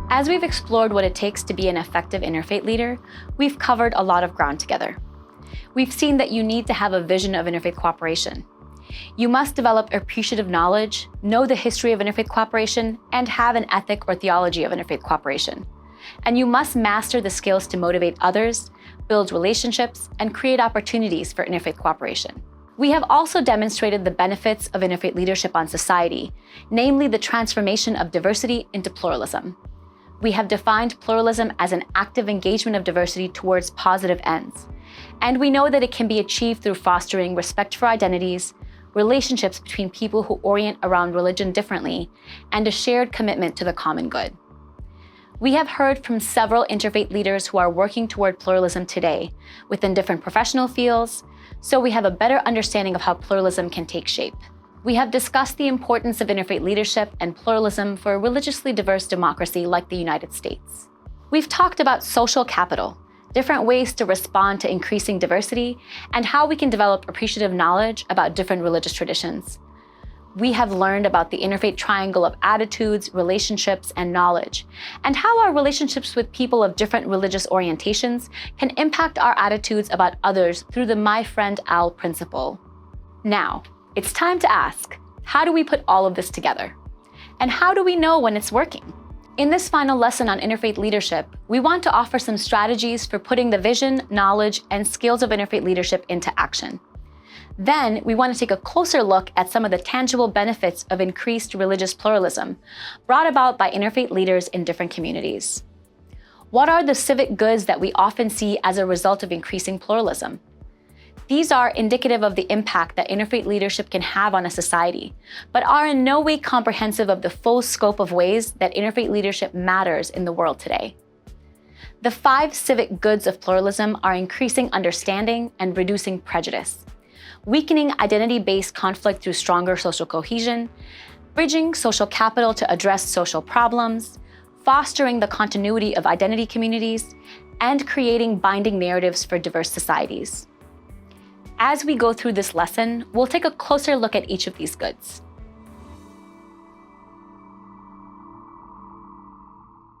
As we've explored what it takes to be an effective interfaith leader, we've covered a lot of ground together. We've seen that you need to have a vision of interfaith cooperation. You must develop appreciative knowledge, know the history of interfaith cooperation, and have an ethic or theology of interfaith cooperation. And you must master the skills to motivate others, build relationships, and create opportunities for interfaith cooperation. We have also demonstrated the benefits of interfaith leadership on society, namely the transformation of diversity into pluralism. We have defined pluralism as an active engagement of diversity towards positive ends. And we know that it can be achieved through fostering respect for identities, relationships between people who orient around religion differently, and a shared commitment to the common good. We have heard from several interfaith leaders who are working toward pluralism today within different professional fields, so we have a better understanding of how pluralism can take shape. We have discussed the importance of interfaith leadership and pluralism for a religiously diverse democracy like the United States. We've talked about social capital, different ways to respond to increasing diversity, and how we can develop appreciative knowledge about different religious traditions. We have learned about the interfaith triangle of attitudes, relationships, and knowledge, and how our relationships with people of different religious orientations can impact our attitudes about others through the My Friend Al principle. Now, it's time to ask, how do we put all of this together? And how do we know when it's working? In this final lesson on interfaith leadership, we want to offer some strategies for putting the vision, knowledge, and skills of interfaith leadership into action. Then, we want to take a closer look at some of the tangible benefits of increased religious pluralism brought about by interfaith leaders in different communities. What are the civic goods that we often see as a result of increasing pluralism? These are indicative of the impact that interfaith leadership can have on a society, but are in no way comprehensive of the full scope of ways that interfaith leadership matters in the world today. The 5 civic goods of pluralism are increasing understanding and reducing prejudice, weakening identity-based conflict through stronger social cohesion, bridging social capital to address social problems, fostering the continuity of identity communities, and creating binding narratives for diverse societies. As we go through this lesson, we'll take a closer look at each of these goods.